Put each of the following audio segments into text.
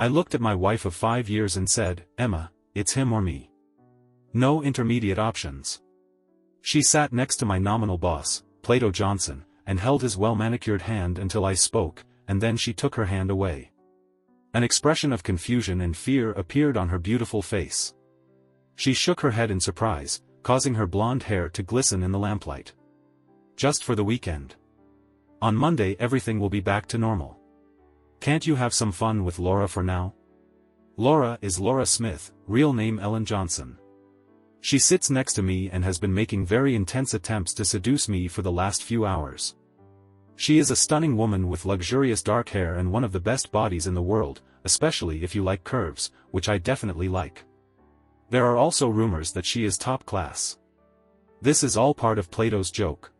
I looked at my wife of 5 years and said, Emma, it's him or me. No intermediate options. She sat next to my nominal boss, Plato Johnson, and held his well-manicured hand until I spoke, and then she took her hand away. An expression of confusion and fear appeared on her beautiful face. She shook her head in surprise, causing her blonde hair to glisten in the lamplight. Just for the weekend. On Monday everything will be back to normal. Can't you have some fun with Laura for now? Laura is Laura Smith, real name Ellen Johnson. She sits next to me and has been making very intense attempts to seduce me for the last few hours. She is a stunning woman with luxurious dark hair and one of the best bodies in the world, especially if you like curves, which I definitely like. There are also rumors that she is top class. This is all part of Plato's joke.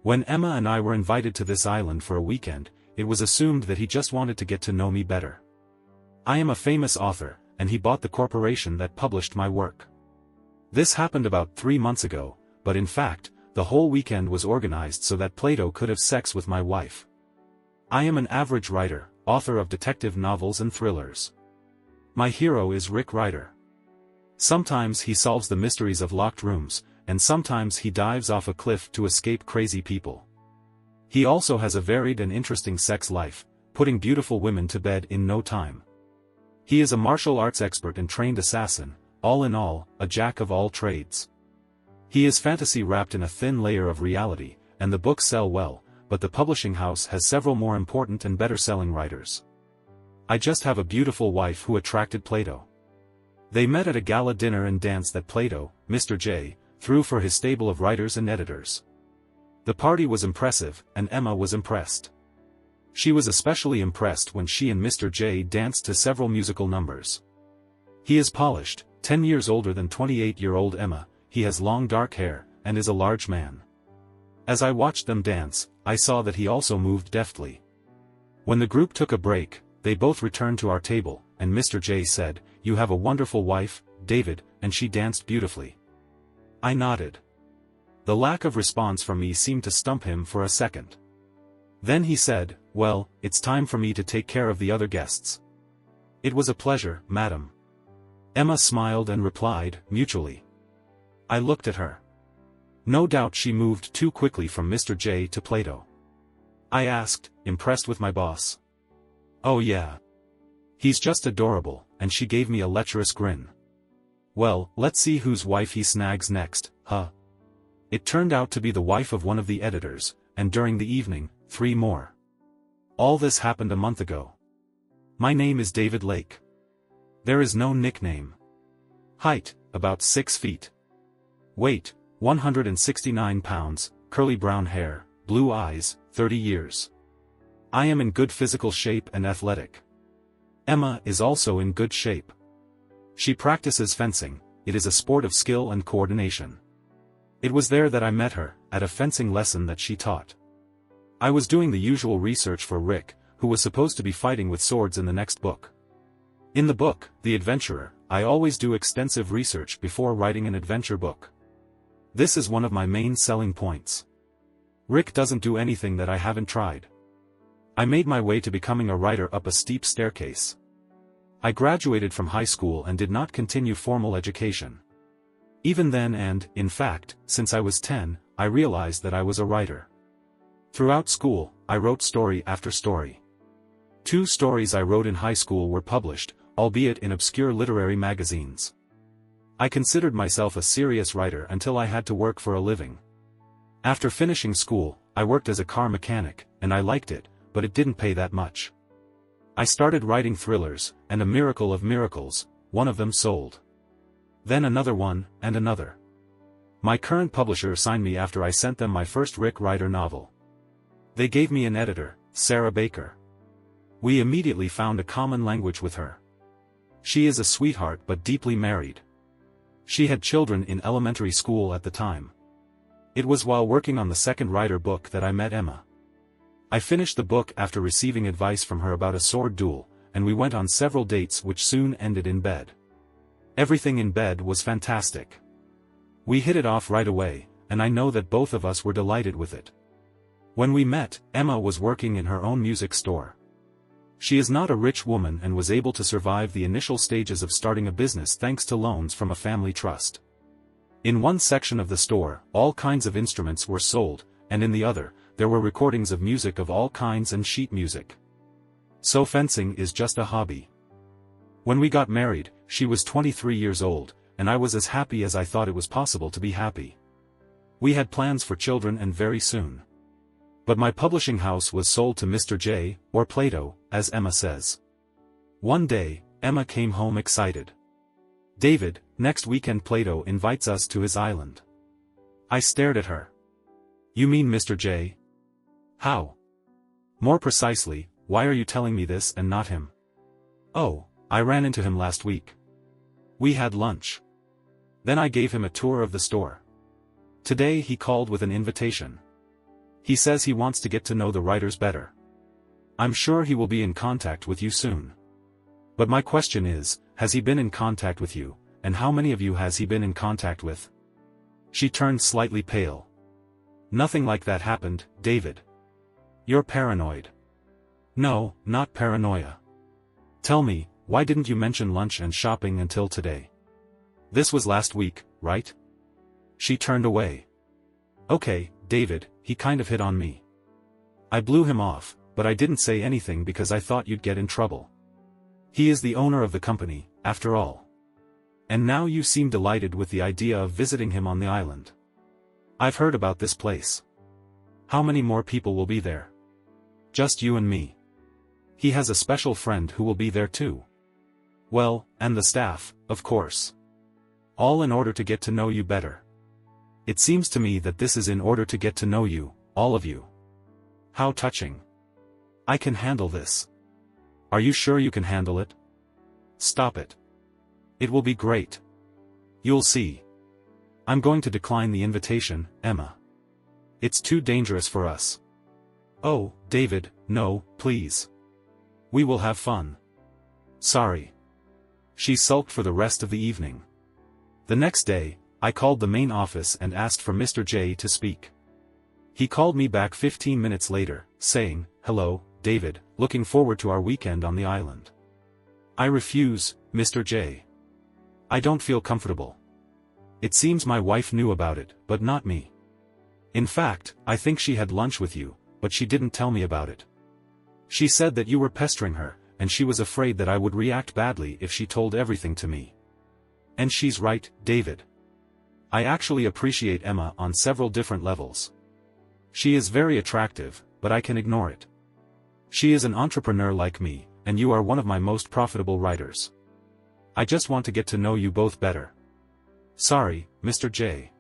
When Emma and I were invited to this island for a weekend, it was assumed that he just wanted to get to know me better. I am a famous author, and he bought the corporation that published my work. This happened about 3 months ago, but in fact, the whole weekend was organized so that Plato could have sex with my wife. I am an average writer, author of detective novels and thrillers. My hero is Rick Ryder. Sometimes he solves the mysteries of locked rooms, and sometimes he dives off a cliff to escape crazy people. He also has a varied and interesting sex life, putting beautiful women to bed in no time. He is a martial arts expert and trained assassin, all in all, a jack of all trades. He is fantasy wrapped in a thin layer of reality, and the books sell well, but the publishing house has several more important and better-selling writers. I just have a beautiful wife who attracted Plato. They met at a gala dinner and dance that Plato, Mr. J, threw for his stable of writers and editors. The party was impressive, and Emma was impressed. She was especially impressed when she and Mr. J danced to several musical numbers. He is polished, 10 years older than 28-year-old Emma, he has long dark hair, and is a large man. As I watched them dance, I saw that he also moved deftly. When the group took a break, they both returned to our table, and Mr. J said, "You have a wonderful wife, David," and she danced beautifully. I nodded. The lack of response from me seemed to stump him for a second. Then he said, "Well, it's time for me to take care of the other guests." "It was a pleasure, madam." Emma smiled and replied, "Mutually." I looked at her. No doubt she moved too quickly from Mr. J to Plato. I asked, impressed with my boss. "Oh yeah. He's just adorable," and she gave me a lecherous grin. "Well, let's see whose wife he snags next, huh?" It turned out to be the wife of one of the editors, and during the evening, 3 more. All this happened a month ago. My name is David Lake. There is no nickname. Height, about 6 feet. Weight, 169 pounds, curly brown hair, blue eyes, 30 years. I am in good physical shape and athletic. Emma is also in good shape. She practices fencing. It is a sport of skill and coordination. It was there that I met her, at a fencing lesson that she taught. I was doing the usual research for Rick, who was supposed to be fighting with swords in the next book. In the book, The Adventurer, I always do extensive research before writing an adventure book. This is one of my main selling points. Rick doesn't do anything that I haven't tried. I made my way to becoming a writer up a steep staircase. I graduated from high school and did not continue formal education. Even then and, in fact, since I was 10, I realized that I was a writer. Throughout school, I wrote story after story. 2 stories I wrote in high school were published, albeit in obscure literary magazines. I considered myself a serious writer until I had to work for a living. After finishing school, I worked as a car mechanic, and I liked it, but it didn't pay that much. I started writing thrillers, and a miracle of miracles, one of them sold. Then another one, and another. My current publisher signed me after I sent them my first Rick Ryder novel. They gave me an editor, Sarah Baker. We immediately found a common language with her. She is a sweetheart but deeply married. She had children in elementary school at the time. It was while working on the second Ryder book that I met Emma. I finished the book after receiving advice from her about a sword duel, and we went on several dates which soon ended in bed. Everything in bed was fantastic. We hit it off right away, and I know that both of us were delighted with it. When we met, Emma was working in her own music store. She is not a rich woman and was able to survive the initial stages of starting a business thanks to loans from a family trust. In one section of the store, all kinds of instruments were sold, and in the other, there were recordings of music of all kinds and sheet music. So fencing is just a hobby. When we got married, she was 23 years old, and I was as happy as I thought it was possible to be happy. We had plans for children and very soon. But my publishing house was sold to Mr. J, or Plato, as Emma says. One day, Emma came home excited. "David, next weekend Plato invites us to his island." I stared at her. "You mean Mr. J? How? More precisely, why are you telling me this and not him?" "Oh, I ran into him last week. We had lunch. Then I gave him a tour of the store. Today he called with an invitation. He says he wants to get to know the writers better. I'm sure he will be in contact with you soon. But my question is, has he been in contact with you, and how many of you has he been in contact with?" She turned slightly pale. "Nothing like that happened, David. You're paranoid." "No, not paranoia. Tell me, why didn't you mention lunch and shopping until today? This was last week, right?" She turned away. "Okay, David, he kind of hit on me. I blew him off, but I didn't say anything because I thought you'd get in trouble. He is the owner of the company, after all. And now you seem delighted with the idea of visiting him on the island. I've heard about this place. How many more people will be there?" "Just you and me. He has a special friend who will be there too." "Well, and the staff, of course. All in order to get to know you better. It seems to me that this is in order to get to know you, all of you." "How touching. I can handle this." "Are you sure you can handle it?" "Stop it. It will be great. You'll see. I'm going to decline the invitation, Emma. It's too dangerous for us." "Oh, David, no, please. We will have fun." "Sorry." She sulked for the rest of the evening. The next day, I called the main office and asked for Mr. J to speak. He called me back 15 minutes later, saying, "Hello, David, looking forward to our weekend on the island." "I refuse, Mr. J. I don't feel comfortable. It seems my wife knew about it, but not me. In fact, I think she had lunch with you, but she didn't tell me about it. She said that you were pestering her, and she was afraid that I would react badly if she told everything to me. And she's right, David. I actually appreciate Emma on several different levels. She is very attractive, but I can ignore it. She is an entrepreneur like me, and you are one of my most profitable writers. I just want to get to know you both better. Sorry, Mr. J.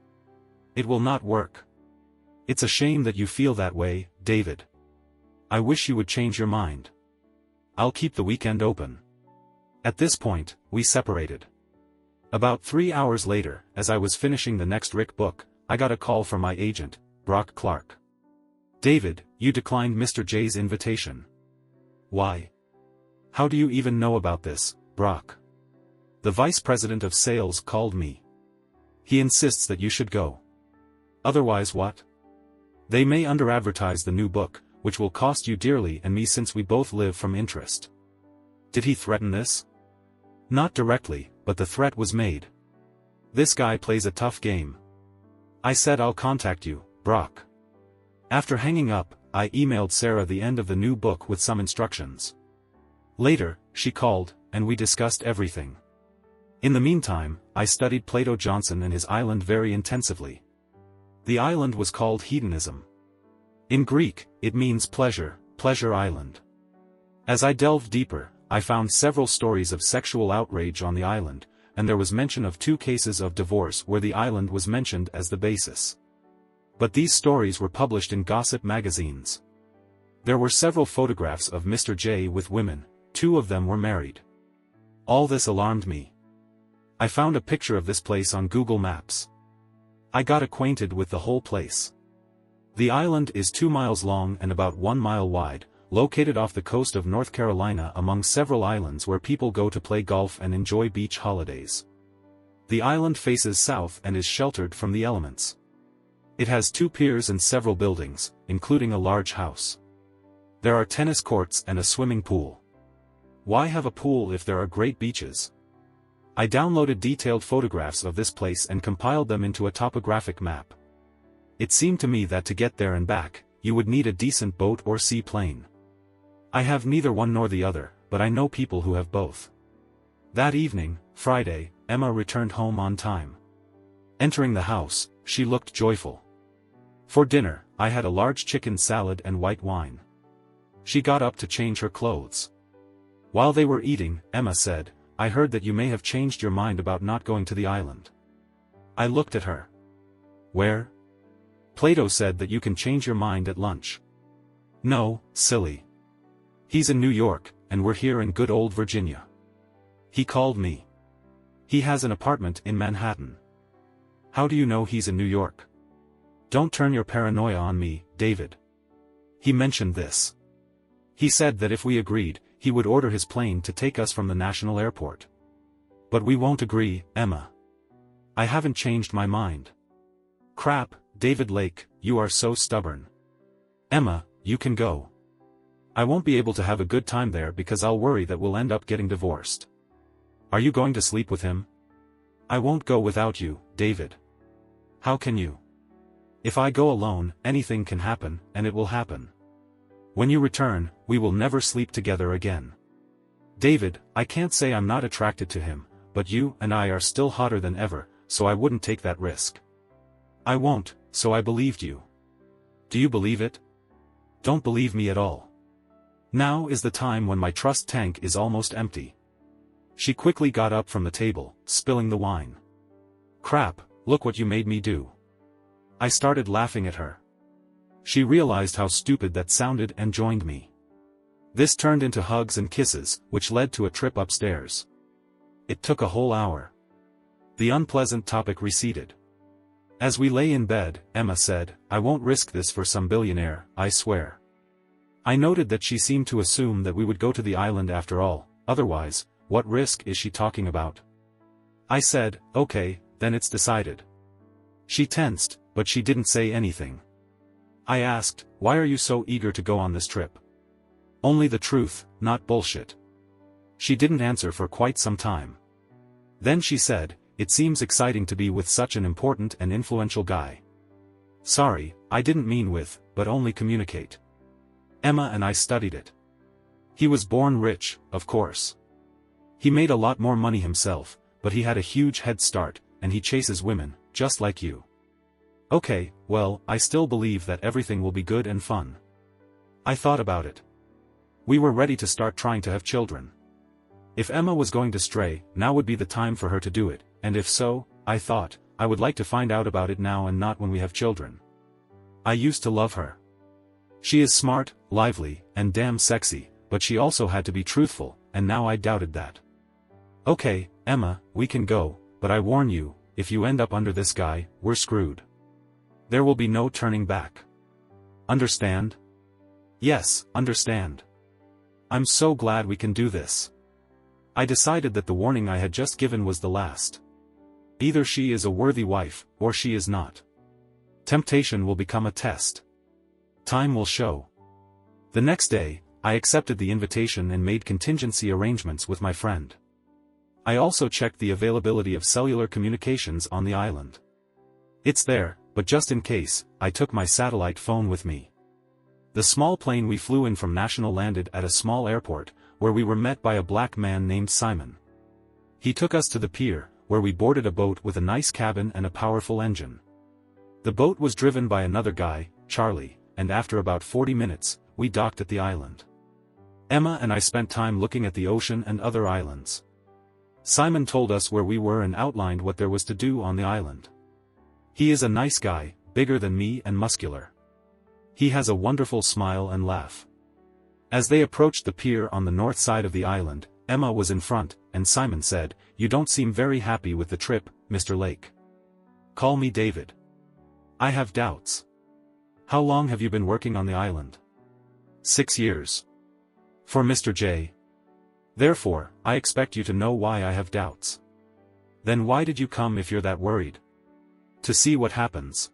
It will not work. It's a shame that you feel that way, David. I wish you would change your mind. I'll keep the weekend open." At this point, we separated. About 3 hours later, as I was finishing the next Rick book, I got a call from my agent, Brock Clark. "David, you declined Mr. J's invitation." "Why? How do you even know about this, Brock?" "The vice president of sales called me. He insists that you should go." "Otherwise what?" "They may under-advertise the new book, which will cost you dearly and me since we both live from interest." "Did he threaten this?" "Not directly, but the threat was made. This guy plays a tough game." I said I'll contact you, Brock. After hanging up, I emailed Sarah the end of the new book with some instructions. Later, she called, and we discussed everything. In the meantime, I studied Plato Johnson and his island very intensively. The island was called Hedonism. In Greek, it means pleasure, Pleasure Island. As I delved deeper, I found several stories of sexual outrage on the island, and there was mention of 2 cases of divorce where the island was mentioned as the basis. But these stories were published in gossip magazines. There were several photographs of Mr. J with women, 2 of them were married. All this alarmed me. I found a picture of this place on Google Maps. I got acquainted with the whole place. The island is 2 miles long and about 1 mile wide, located off the coast of North Carolina among several islands where people go to play golf and enjoy beach holidays. The island faces south and is sheltered from the elements. It has 2 piers and several buildings, including a large house. There are tennis courts and a swimming pool. Why have a pool if there are great beaches? I downloaded detailed photographs of this place and compiled them into a topographic map. It seemed to me that to get there and back, you would need a decent boat or seaplane. I have neither one nor the other, but I know people who have both. That evening, Friday, Emma returned home on time. Entering the house, she looked joyful. For dinner, I had a large chicken salad and white wine. She got up to change her clothes. While they were eating, Emma said, "I heard that you may have changed your mind about not going to the island." I looked at her. "Where?" "Plato said that you can change your mind at lunch." "No, silly. He's in New York, and we're here in good old Virginia. He called me. He has an apartment in Manhattan." "How do you know he's in New York?" "Don't turn your paranoia on me, David. He mentioned this. He said that if we agreed, he would order his plane to take us from the national airport." "But we won't agree, Emma. I haven't changed my mind." "Crap, David Lake, you are so stubborn." "Emma, you can go. I won't be able to have a good time there because I'll worry that we'll end up getting divorced." "Are you going to sleep with him?" "I won't go without you, David." "How can you? If I go alone, anything can happen, and it will happen. When you return, we will never sleep together again." "David, I can't say I'm not attracted to him, but you and I are still hotter than ever, so I wouldn't take that risk." "I won't, so I believed you." "Do you believe it?" "Don't believe me at all. Now is the time when my trust tank is almost empty." She quickly got up from the table, spilling the wine. "Crap, look what you made me do." I started laughing at her. She realized how stupid that sounded and joined me. This turned into hugs and kisses, which led to a trip upstairs. It took a whole hour. The unpleasant topic receded. As we lay in bed, Emma said, "I won't risk this for some billionaire, I swear." I noted that she seemed to assume that we would go to the island after all, otherwise, what risk is she talking about? I said, "Okay, then it's decided." She tensed, but she didn't say anything. I asked, "Why are you so eager to go on this trip?" "Only the truth, not bullshit." She didn't answer for quite some time. Then she said, "It seems exciting to be with such an important and influential guy." "Sorry, I didn't mean with, but only communicate." Emma and I studied it. He was born rich, of course. He made a lot more money himself, but he had a huge head start, and he chases women, just like you. Okay, well, I still believe that everything will be good and fun. I thought about it. We were ready to start trying to have children. If Emma was going to stray, now would be the time for her to do it, and if so, I thought, I would like to find out about it now and not when we have children. I used to love her. She is smart, lively, and damn sexy, but she also had to be truthful, and now I doubted that. Okay, Emma, we can go, but I warn you, if you end up under this guy, we're screwed. There will be no turning back. Understand? Yes, understand. I'm so glad we can do this. I decided that the warning I had just given was the last. Either she is a worthy wife, or she is not. Temptation will become a test. Time will show. The next day, I accepted the invitation and made contingency arrangements with my friend. I also checked the availability of cellular communications on the island. It's there, but just in case, I took my satellite phone with me. The small plane we flew in from National landed at a small airport, where we were met by a black man named Simon. He took us to the pier, where we boarded a boat with a nice cabin and a powerful engine. The boat was driven by another guy, Charlie, and after about 40 minutes, we docked at the island. Emma and I spent time looking at the ocean and other islands. Simon told us where we were and outlined what there was to do on the island. He is a nice guy, bigger than me and muscular. He has a wonderful smile and laugh. As they approached the pier on the north side of the island, Emma was in front, and Simon said, "You don't seem very happy with the trip, Mr. Lake." "Call me David. I have doubts." "How long have you been working on the island?" 6 years. "For Mr. J. Therefore, I expect you to know why I have doubts." "Then why did you come if you're that worried?" "To see what happens."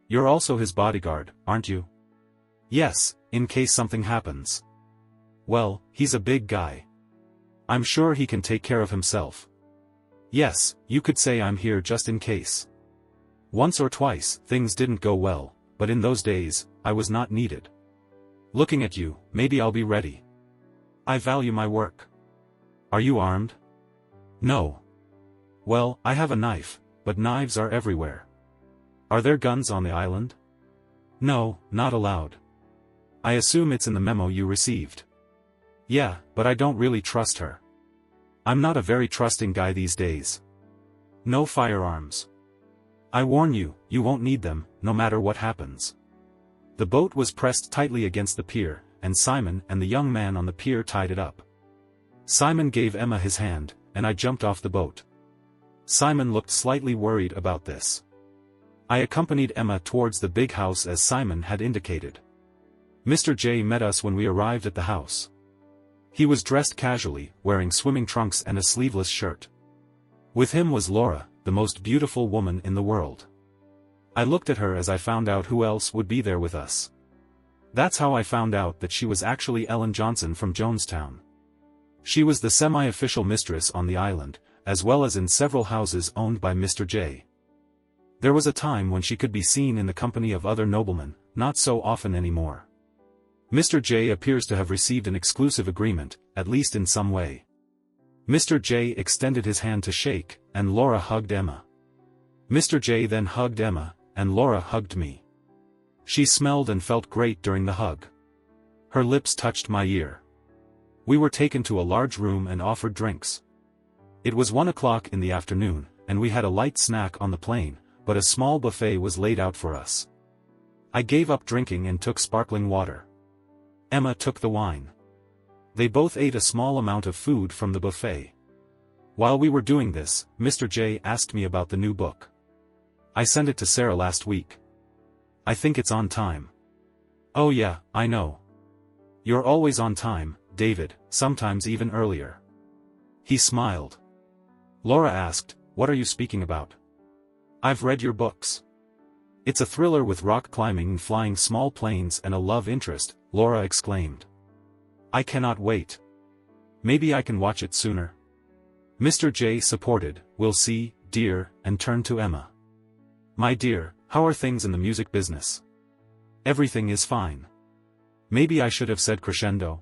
"You're also his bodyguard, aren't you?" "Yes, in case something happens." "Well, he's a big guy. I'm sure he can take care of himself. Yes, you could say I'm here just in case. Once or twice, things didn't go well, but in those days, I was not needed. Looking at you, maybe I'll be ready. I value my work. Are you armed? No. Well, I have a knife, but knives are everywhere. Are there guns on the island? No, not allowed. I assume it's in the memo you received. Yeah, but I don't really trust her. I'm not a very trusting guy these days. No firearms. I warn you, you won't need them, no matter what happens. The boat was pressed tightly against the pier, and Simon and the young man on the pier tied it up. Simon gave Emma his hand, and I jumped off the boat. Simon looked slightly worried about this. I accompanied Emma towards the big house as Simon had indicated. Mr. J met us when we arrived at the house. He was dressed casually, wearing swimming trunks and a sleeveless shirt. With him was Laura, the most beautiful woman in the world. I looked at her as I found out who else would be there with us. That's how I found out that she was actually Ellen Johnson from Jonestown. She was the semi-official mistress on the island, as well as in several houses owned by Mr. J. There was a time when she could be seen in the company of other noblemen, not so often anymore. Mr. J appears to have received an exclusive agreement, at least in some way. Mr. J extended his hand to shake, and Laura hugged Emma. Mr. J then hugged Emma, and Laura hugged me. She smelled and felt great during the hug. Her lips touched my ear. We were taken to a large room and offered drinks. It was 1 o'clock in the afternoon, and we had a light snack on the plane, but a small buffet was laid out for us. I gave up drinking and took sparkling water. Emma took the wine. They both ate a small amount of food from the buffet. While we were doing this, Mr. J asked me about the new book. I sent it to Sarah last week. I think it's on time. Oh yeah, I know. You're always on time, David, sometimes even earlier. He smiled. Laura asked, what are you speaking about? I've read your books. It's a thriller with rock climbing and flying small planes and a love interest, Laura exclaimed. I cannot wait. Maybe I can watch it sooner. Mr. J supported, we'll see, dear, and turned to Emma. My dear, how are things in the music business? Everything is fine. Maybe I should have said crescendo.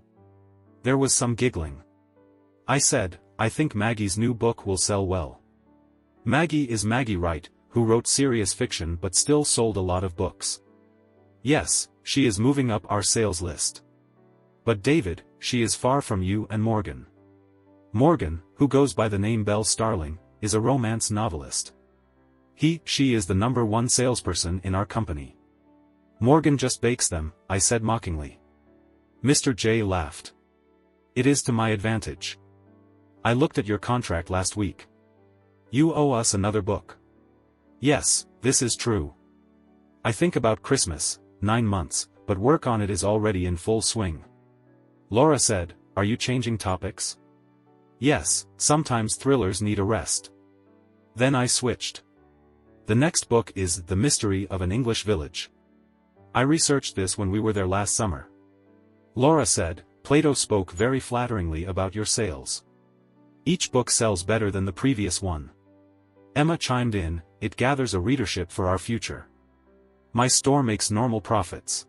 There was some giggling. I said, I think Maggie's new book will sell well. Maggie is Maggie Wright, who wrote serious fiction but still sold a lot of books. Yes, she is moving up our sales list. But David, she is far from you and Morgan. Morgan, who goes by the name Belle Starling, is a romance novelist. She is the #1 salesperson in our company. Morgan just bakes them, I said mockingly. Mr. J laughed. It is to my advantage. I looked at your contract last week. You owe us another book. Yes, this is true. I think about Christmas, 9 months, but work on it is already in full swing. Laura said, are you changing topics? Yes, sometimes thrillers need a rest. Then I switched. The next book is The Mystery of an English Village. I researched this when we were there last summer. Laura said, Plato spoke very flatteringly about your sales. Each book sells better than the previous one. Emma chimed in, it gathers a readership for our future. My store makes normal profits.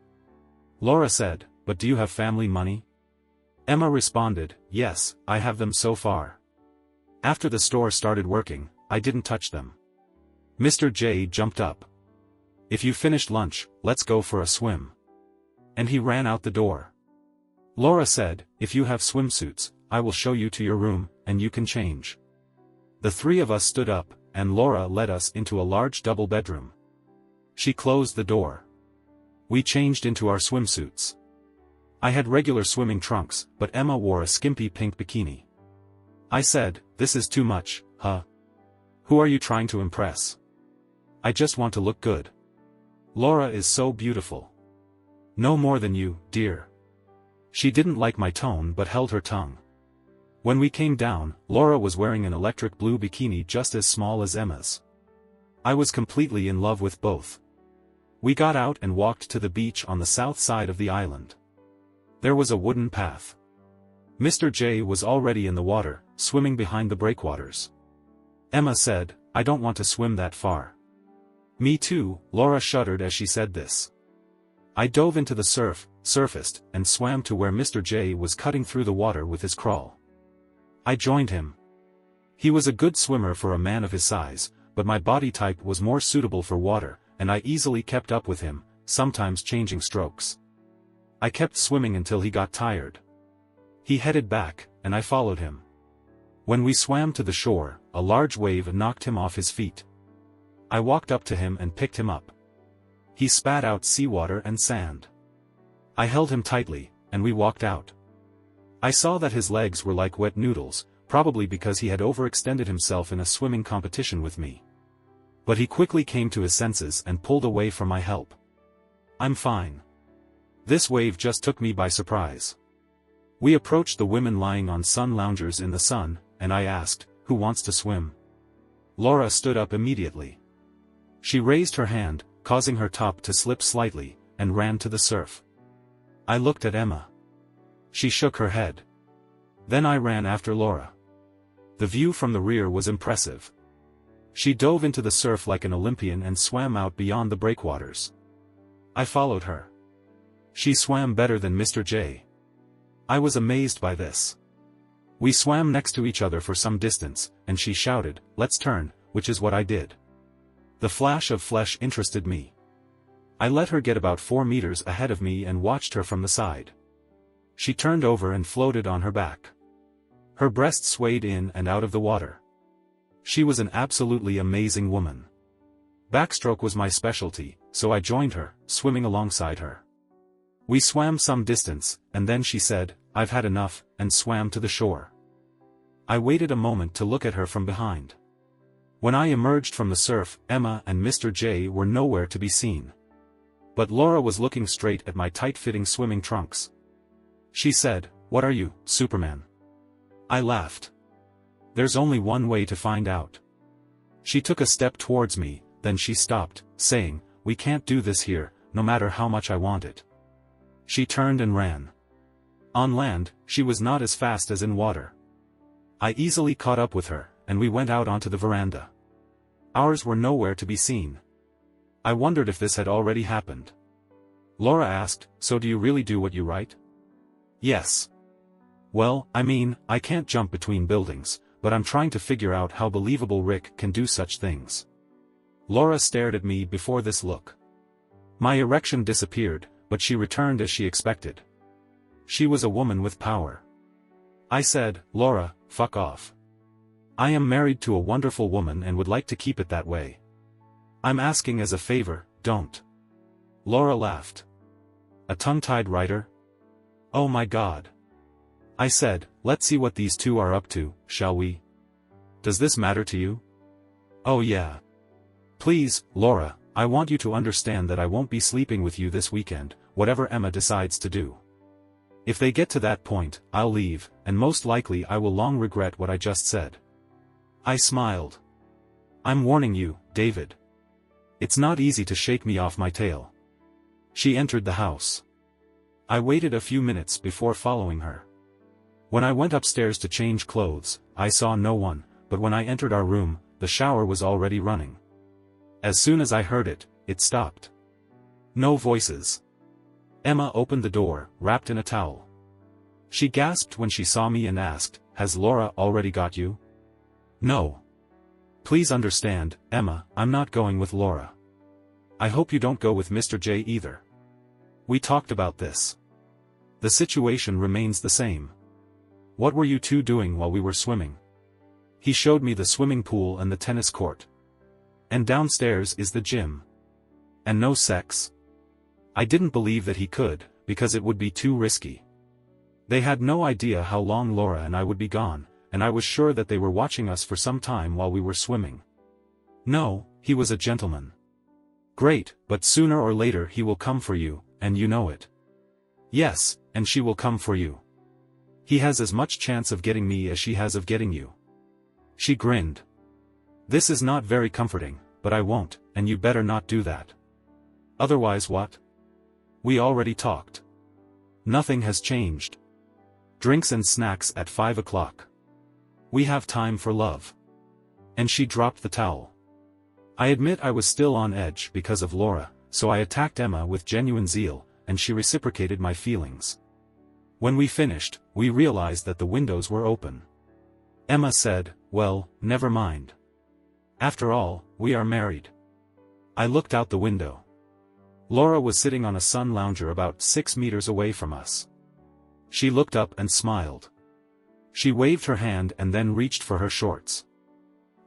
Laura said, but do you have family money? Emma responded, yes, I have them so far. After the store started working, I didn't touch them. Mr. J jumped up. If you finished lunch, let's go for a swim. And he ran out the door. Laura said, if you have swimsuits, I will show you to your room, and you can change. The three of us stood up, and Laura led us into a large double bedroom. She closed the door. We changed into our swimsuits. I had regular swimming trunks, but Emma wore a skimpy pink bikini. I said, this is too much, huh? Who are you trying to impress? I just want to look good. Laura is so beautiful. No more than you, dear. She didn't like my tone but held her tongue. When we came down, Laura was wearing an electric blue bikini just as small as Emma's. I was completely in love with both. We got out and walked to the beach on the south side of the island. There was a wooden path. Mr. J was already in the water, swimming behind the breakwaters. Emma said, "I don't want to swim that far." "Me too," Laura shuddered as she said this. I dove into the surfaced, and swam to where Mr. J was cutting through the water with his crawl. I joined him. He was a good swimmer for a man of his size, but my body type was more suitable for water, and I easily kept up with him, sometimes changing strokes. I kept swimming until he got tired. He headed back, and I followed him. When we swam to the shore, a large wave knocked him off his feet. I walked up to him and picked him up. He spat out seawater and sand. I held him tightly, and we walked out. I saw that his legs were like wet noodles, probably because he had overextended himself in a swimming competition with me. But he quickly came to his senses and pulled away from my help. "I'm fine." This wave just took me by surprise. We approached the women lying on sun loungers in the sun, and I asked, "Who wants to swim?" Laura stood up immediately. She raised her hand, causing her top to slip slightly, and ran to the surf. I looked at Emma. She shook her head. Then I ran after Laura. The view from the rear was impressive. She dove into the surf like an Olympian and swam out beyond the breakwaters. I followed her. She swam better than Mr. J. I was amazed by this. We swam next to each other for some distance, and she shouted, "Let's turn," which is what I did. The flash of flesh interested me. I let her get about 4 meters ahead of me and watched her from the side. She turned over and floated on her back. Her breasts swayed in and out of the water. She was an absolutely amazing woman. Backstroke was my specialty, so I joined her, swimming alongside her. We swam some distance, and then she said, "I've had enough," and swam to the shore. I waited a moment to look at her from behind. When I emerged from the surf, Emma and Mr. J were nowhere to be seen. But Laura was looking straight at my tight-fitting swimming trunks. She said, "What are you, Superman?" I laughed. "There's only one way to find out." She took a step towards me, then she stopped, saying, "We can't do this here, no matter how much I want it." She turned and ran. On land, she was not as fast as in water. I easily caught up with her, and we went out onto the veranda. Ours were nowhere to be seen. I wondered if this had already happened. Laura asked, "So do you really do what you write?" "Yes. Well, I mean, I can't jump between buildings, but I'm trying to figure out how believable Rick can do such things." Laura stared at me before this look. My erection disappeared, but she returned as she expected. She was a woman with power. I said, "Laura, fuck off. I am married to a wonderful woman and would like to keep it that way. I'm asking as a favor, don't." Laura laughed. "A tongue-tied writer? Oh my God." I said, "Let's see what these two are up to, shall we? Does this matter to you?" "Oh yeah. Please, Laura, I want you to understand that I won't be sleeping with you this weekend, whatever Emma decides to do. If they get to that point, I'll leave, and most likely I will long regret what I just said." I smiled. "I'm warning you, David. It's not easy to shake me off my tail." She entered the house. I waited a few minutes before following her. When I went upstairs to change clothes, I saw no one, but when I entered our room, the shower was already running. As soon as I heard it, it stopped. No voices. Emma opened the door, wrapped in a towel. She gasped when she saw me and asked, "Has Laura already got you?" "No. Please understand, Emma, I'm not going with Laura. I hope you don't go with Mr. J either. We talked about this. The situation remains the same. What were you two doing while we were swimming?" He showed me the swimming pool and the tennis court. "And downstairs is the gym. And no sex?" I didn't believe that he could, because it would be too risky. They had no idea how long Laura and I would be gone, and I was sure that they were watching us for some time while we were swimming. "No, he was a gentleman." "Great, but sooner or later he will come for you, and you know it." "Yes, and she will come for you. He has as much chance of getting me as she has of getting you." She grinned. "This is not very comforting, but I won't, and you better not do that." "Otherwise what?" "We already talked. Nothing has changed." Drinks and snacks at 5 o'clock. We have time for love. And she dropped the towel. I admit I was still on edge because of Laura, so I attacked Emma with genuine zeal, and she reciprocated my feelings. When we finished, we realized that the windows were open. Emma said, "Well, never mind. After all, we are married." I looked out the window. Laura was sitting on a sun lounger about 6 meters away from us. She looked up and smiled. She waved her hand and then reached for her shorts.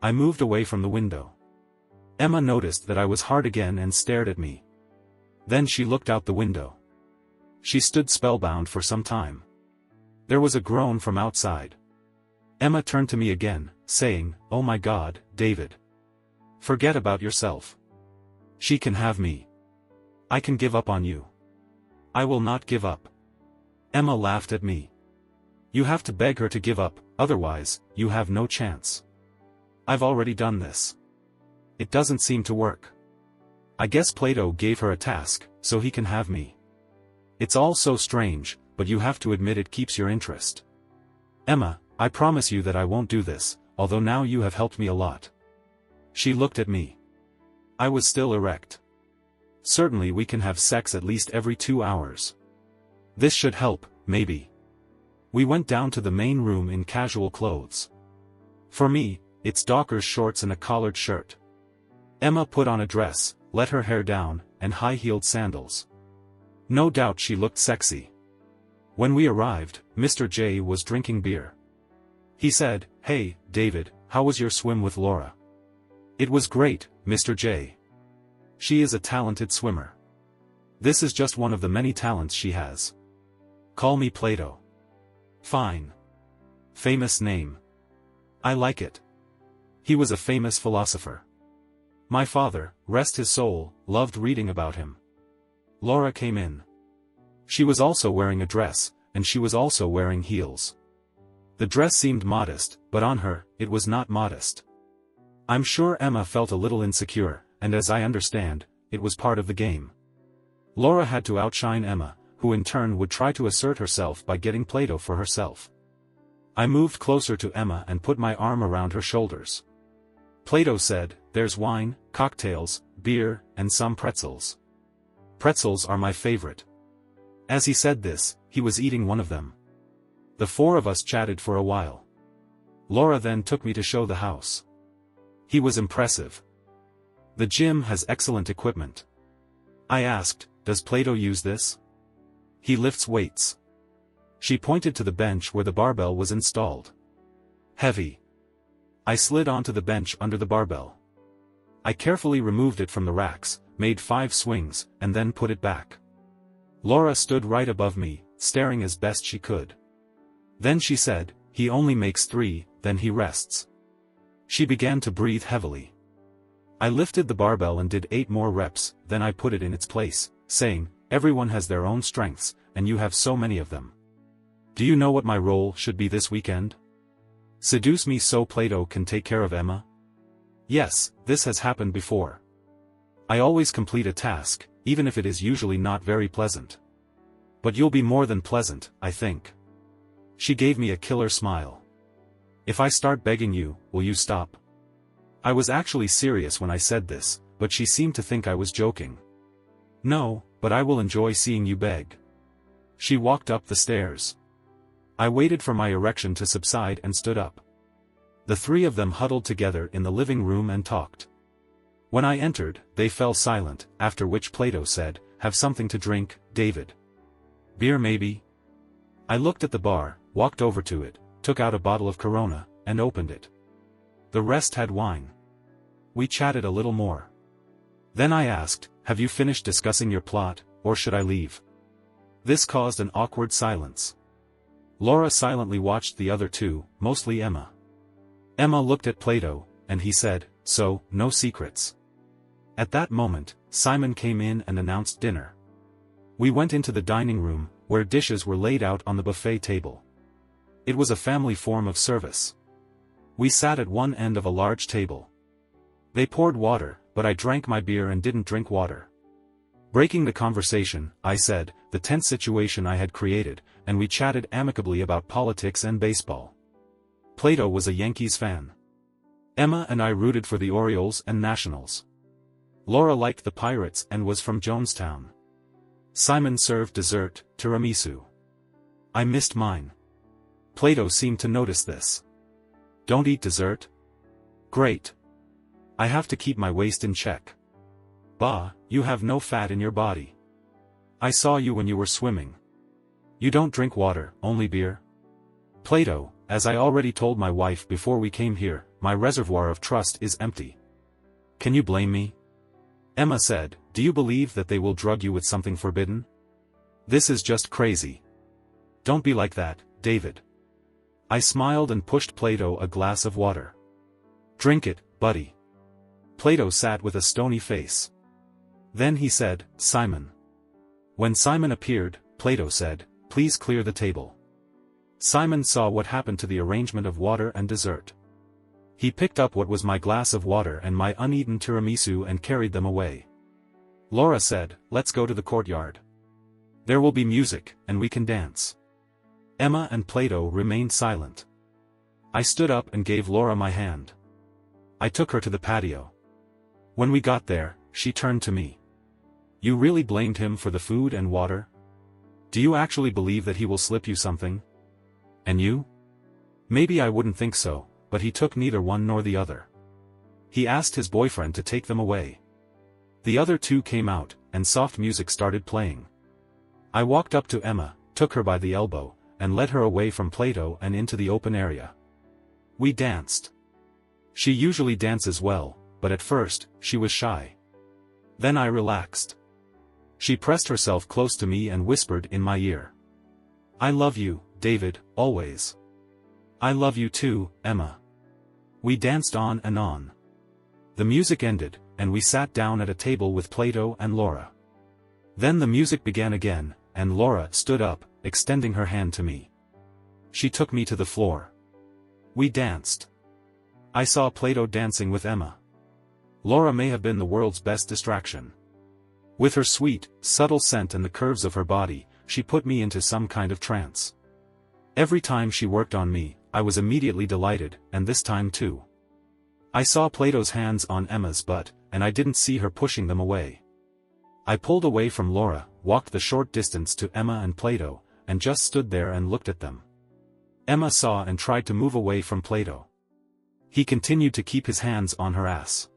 I moved away from the window. Emma noticed that I was hard again and stared at me. Then she looked out the window. She stood spellbound for some time. There was a groan from outside. Emma turned to me again, saying, "Oh my God, David. Forget about yourself. She can have me. I can give up on you." "I will not give up." Emma laughed at me. "You have to beg her to give up, otherwise, you have no chance. I've already done this. It doesn't seem to work. I guess Plato gave her a task, so he can have me. It's all so strange, but you have to admit it keeps your interest. Emma, I promise you that I won't do this, although now you have helped me a lot." She looked at me. I was still erect. "Certainly we can have sex at least every 2 hours. This should help, maybe." We went down to the main room in casual clothes. For me, it's Dockers shorts and a collared shirt. Emma put on a dress, let her hair down, and high-heeled sandals. No doubt she looked sexy. When we arrived, Mr. J was drinking beer. He said, "Hey, David, how was your swim with Laura?" "It was great, Mr. J. She is a talented swimmer. This is just one of the many talents she has. Call me Plato." "Fine. Famous name. I like it." He was a famous philosopher. My father, rest his soul, loved reading about him. Laura came in. She was also wearing a dress, and she was also wearing heels. The dress seemed modest, but on her, it was not modest. I'm sure Emma felt a little insecure, and as I understand, it was part of the game. Laura had to outshine Emma, who in turn would try to assert herself by getting Plato for herself. I moved closer to Emma and put my arm around her shoulders. Plato said, "There's wine, cocktails, beer, and some pretzels. Pretzels are my favorite." As he said this, he was eating one of them. The 4 of us chatted for a while. Laura then took me to show the house. He was impressive. The gym has excellent equipment. I asked, "Does Plato use this?" "He lifts weights." She pointed to the bench where the barbell was installed. "Heavy." I slid onto the bench under the barbell. I carefully removed it from the racks, made 5 swings, and then put it back. Laura stood right above me, staring as best she could. Then she said, "He only makes 3, then he rests." She began to breathe heavily. I lifted the barbell and did 8 more reps, then I put it in its place, saying, "Everyone has their own strengths, and you have so many of them. Do you know what my role should be this weekend? Seduce me so Plato can take care of Emma?" "Yes, this has happened before. I always complete a task, even if it is usually not very pleasant. But you'll be more than pleasant, I think." She gave me a killer smile. "If I start begging you, will you stop?" I was actually serious when I said this, but she seemed to think I was joking. "No, but I will enjoy seeing you beg." She walked up the stairs. I waited for my erection to subside and stood up. The 3 of them huddled together in the living room and talked. When I entered, they fell silent, after which Plato said, "Have something to drink, David." "Beer maybe?" I looked at the bar, walked over to it, took out a bottle of Corona, and opened it. The rest had wine. We chatted a little more. Then I asked, "Have you finished discussing your plot, or should I leave?" This caused an awkward silence. Laura silently watched the other 2, mostly Emma. Emma looked at Plato, and he said, "So, no secrets." At that moment, Simon came in and announced dinner. We went into the dining room, where dishes were laid out on the buffet table. It was a family form of service. We sat at one end of a large table. They poured water, but I drank my beer and didn't drink water. Breaking the conversation, I said, the tense situation I had created, and we chatted amicably about politics and baseball. Plato was a Yankees fan. Emma and I rooted for the Orioles and Nationals. Laura liked the Pirates and was from Jonestown. Simon served dessert, tiramisu. I missed mine. Plato seemed to notice this. Don't eat dessert? Great. I have to keep my waist in check. Bah, you have no fat in your body. I saw you when you were swimming. You don't drink water, only beer? Plato, as I already told my wife before we came here, my reservoir of trust is empty. Can you blame me? Emma said, do you believe that they will drug you with something forbidden? This is just crazy. Don't be like that, David. I smiled and pushed Plato a glass of water. Drink it, buddy. Plato sat with a stony face. Then he said, Simon. When Simon appeared, Plato said, please clear the table. Simon saw what happened to the arrangement of water and dessert. He picked up what was my glass of water and my uneaten tiramisu and carried them away. Laura said, let's go to the courtyard. There will be music, and we can dance. Emma and Plato remained silent. I stood up and gave Laura my hand. I took her to the patio. When we got there, she turned to me. You really blamed him for the food and water? Do you actually believe that he will slip you something? And you? Maybe I wouldn't think so, but he took neither one nor the other. He asked his boyfriend to take them away. The other two came out, and soft music started playing. I walked up to Emma, took her by the elbow, and led her away from Plato and into the open area. We danced. She usually dances well, but at first, she was shy. Then I relaxed. She pressed herself close to me and whispered in my ear. I love you, David, always. I love you too, Emma. We danced on and on. The music ended, and we sat down at a table with Plato and Laura. Then the music began again, and Laura stood up, extending her hand to me. She took me to the floor. We danced. I saw Plato dancing with Emma. Laura may have been the world's best distraction. With her sweet, subtle scent and the curves of her body, she put me into some kind of trance. Every time she worked on me, I was immediately delighted, and this time too. I saw Plato's hands on Emma's butt, and I didn't see her pushing them away. I pulled away from Laura, walked the short distance to Emma and Plato, and just stood there and looked at them. Emma saw and tried to move away from Plato. He continued to keep his hands on her ass.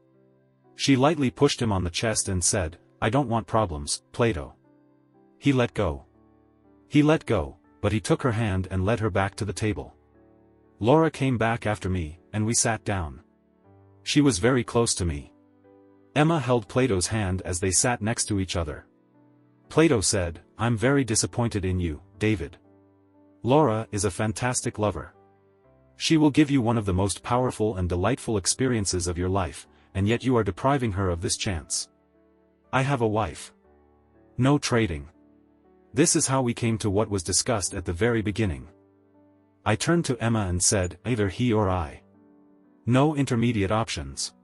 She lightly pushed him on the chest and said, I don't want problems, Plato. He let go. He let go, but he took her hand and led her back to the table. Laura came back after me, and we sat down. She was very close to me. Emma held Plato's hand as they sat next to each other. Plato said, I'm very disappointed in you, David. Laura is a fantastic lover. She will give you one of the most powerful and delightful experiences of your life, and yet you are depriving her of this chance. I have a wife. No trading. This is how we came to what was discussed at the very beginning. I turned to Emma and said, either he or I. No intermediate options.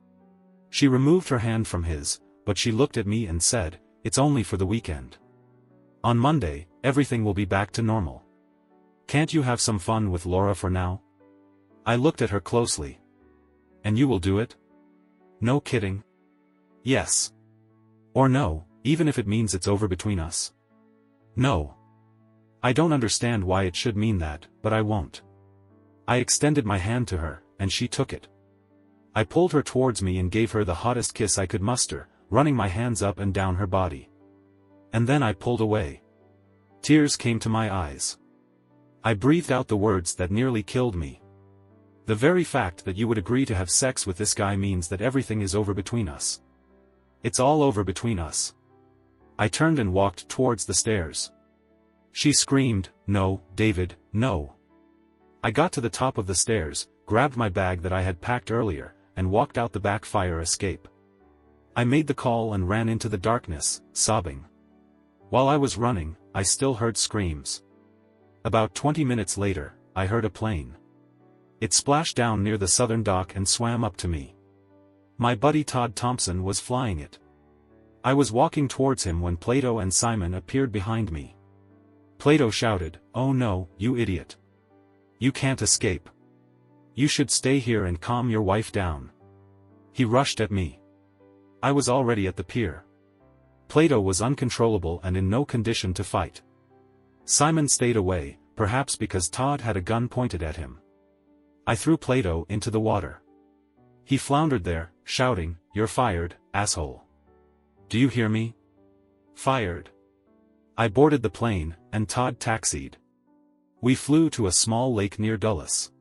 She removed her hand from his, but she looked at me and said, it's only for the weekend. On Monday, everything will be back to normal. Can't you have some fun with Laura for now? I looked at her closely. And you will do it? No kidding? Yes. Or no, even if it means it's over between us. No. I don't understand why it should mean that, but I won't. I extended my hand to her, and she took it. I pulled her towards me and gave her the hottest kiss I could muster, running my hands up and down her body. And then I pulled away. Tears came to my eyes. I breathed out the words that nearly killed me. The very fact that you would agree to have sex with this guy means that everything is over between us. It's all over between us. I turned and walked towards the stairs. She screamed, no, David, no. I got to the top of the stairs, grabbed my bag that I had packed earlier, and walked out the back fire escape. I made the call and ran into the darkness, sobbing. While I was running, I still heard screams. About 20 minutes later, I heard a plane. It splashed down near the southern dock and swam up to me. My buddy Todd Thompson was flying it. I was walking towards him when Plato and Simon appeared behind me. Plato shouted, "Oh no, you idiot. You can't escape. You should stay here and calm your wife down." He rushed at me. I was already at the pier. Plato was uncontrollable and in no condition to fight. Simon stayed away, perhaps because Todd had a gun pointed at him. I threw Plato into the water. He floundered there, shouting, "You're fired, asshole. Do you hear me? Fired." I boarded the plane, and Todd taxied. We flew to a small lake near Dulles.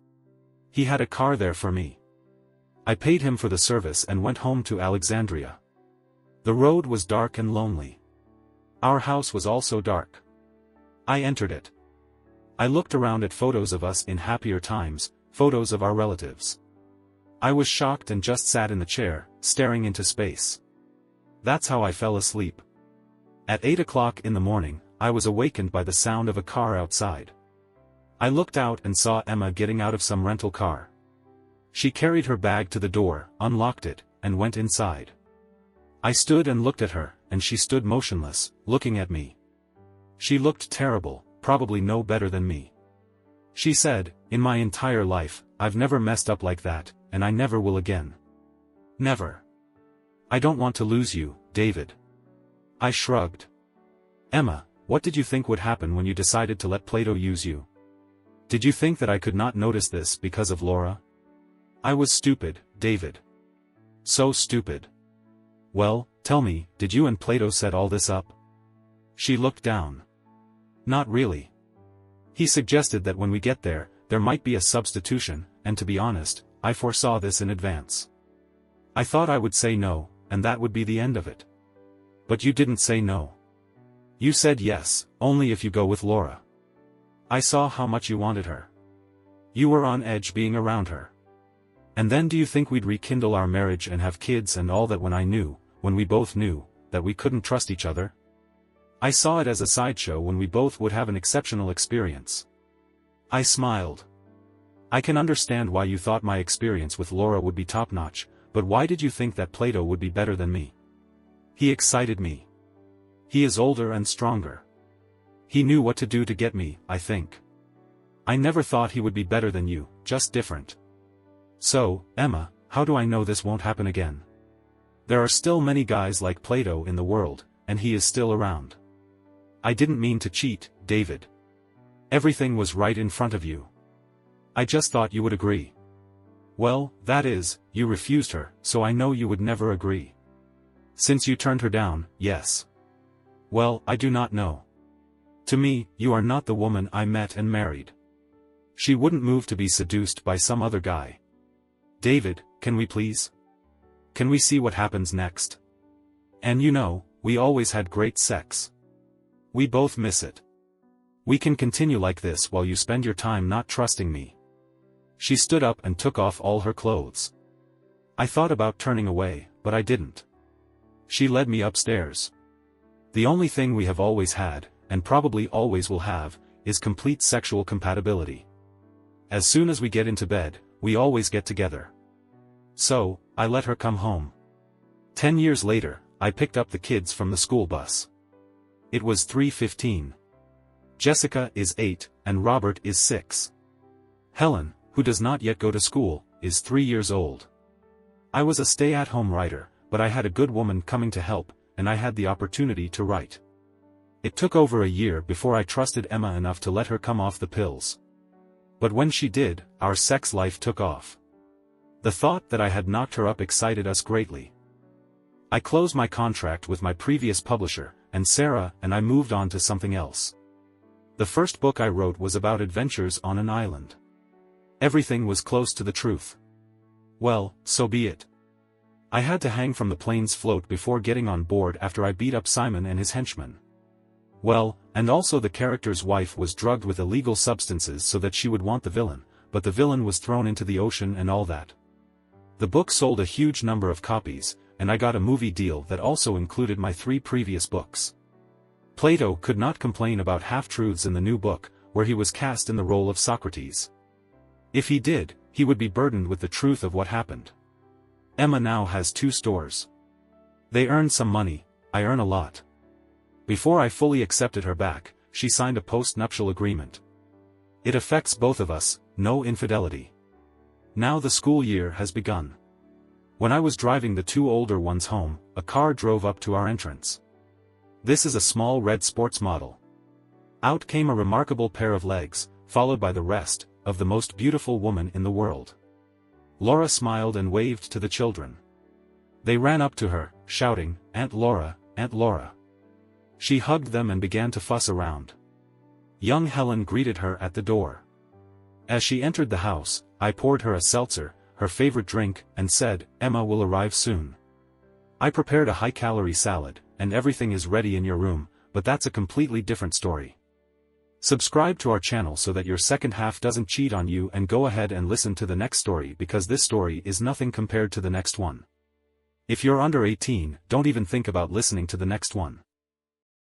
He had a car there for me. I paid him for the service and went home to Alexandria. The road was dark and lonely. Our house was also dark. I entered it. I looked around at photos of us in happier times, photos of our relatives. I was shocked and just sat in the chair, staring into space. That's how I fell asleep. At 8 o'clock in the morning, I was awakened by the sound of a car outside. I looked out and saw Emma getting out of some rental car. She carried her bag to the door, unlocked it, and went inside. I stood and looked at her, and she stood motionless, looking at me. She looked terrible, probably no better than me. She said, "In my entire life, I've never messed up like that, and I never will again. Never. I don't want to lose you, David." I shrugged. "Emma, what did you think would happen when you decided to let Plato use you? Did you think that I could not notice this because of Laura?" "I was stupid, David. So stupid." "Well, tell me, did you and Plato set all this up?" She looked down. "Not really. He suggested that when we get there, there might be a substitution, and to be honest, I foresaw this in advance. I thought I would say no, and that would be the end of it. But you didn't say no. You said yes, only if you go with Laura. I saw how much you wanted her. You were on edge being around her. And then do you think we'd rekindle our marriage and have kids and all that when we both knew, that we couldn't trust each other? I saw it as a sideshow when we both would have an exceptional experience." I smiled. "I can understand why you thought my experience with Laura would be top-notch, but why did you think that Plato would be better than me? He excited me. He is older and stronger. He knew what to do to get me, I think. I never thought he would be better than you, just different. So, Emma, how do I know this won't happen again? There are still many guys like Plato in the world, and he is still around. I didn't mean to cheat, David. Everything was right in front of you. I just thought you would agree." "Well, that is, you refused her, so I know you would never agree." "Since you turned her down, yes." "Well, I do not know. To me, you are not the woman I met and married. She wouldn't move to be seduced by some other guy. David, can we please? Can we see what happens next? And you know, we always had great sex. We both miss it. We can continue like this while you spend your time not trusting me." She stood up and took off all her clothes. I thought about turning away, but I didn't. She led me upstairs. "The only thing we have always had, and probably always will have, is complete sexual compatibility. As soon as we get into bed, we always get together." So, I let her come home. 10 years later, I picked up the kids from the school bus. It was 3:15. Jessica is 8, and Robert is 6. Helen, who does not yet go to school, is 3 years old. I was a stay-at-home writer, but I had a good woman coming to help, and I had the opportunity to write. It took over a year before I trusted Emma enough to let her come off the pills. But when she did, our sex life took off. The thought that I had knocked her up excited us greatly. I closed my contract with my previous publisher, and Sarah and I moved on to something else. The first book I wrote was about adventures on an island. Everything was close to the truth. Well, so be it. I had to hang from the plane's float before getting on board after I beat up Simon and his henchmen. Well, and also the character's wife was drugged with illegal substances so that she would want the villain, but the villain was thrown into the ocean and all that. The book sold a huge number of copies, and I got a movie deal that also included my 3 previous books. Plato could not complain about half-truths in the new book, where he was cast in the role of Socrates. If he did, he would be burdened with the truth of what happened. Emma now has 2 stores. They earn some money, I earn a lot. Before I fully accepted her back, she signed a post-nuptial agreement. It affects both of us, no infidelity. Now the school year has begun. When I was driving the two older ones home, a car drove up to our entrance. This is a small red sports model. Out came a remarkable pair of legs, followed by the rest, of the most beautiful woman in the world. Laura smiled and waved to the children. They ran up to her, shouting, "Aunt Laura, Aunt Laura." She hugged them and began to fuss around. Young Helen greeted her at the door. As she entered the house, I poured her a seltzer, her favorite drink, and said, "Emma will arrive soon. I prepared a high-calorie salad, and everything is ready in your room, but that's a completely different story." Subscribe to our channel so that your second half doesn't cheat on you, and go ahead and listen to the next story because this story is nothing compared to the next one. If you're under 18, don't even think about listening to the next one.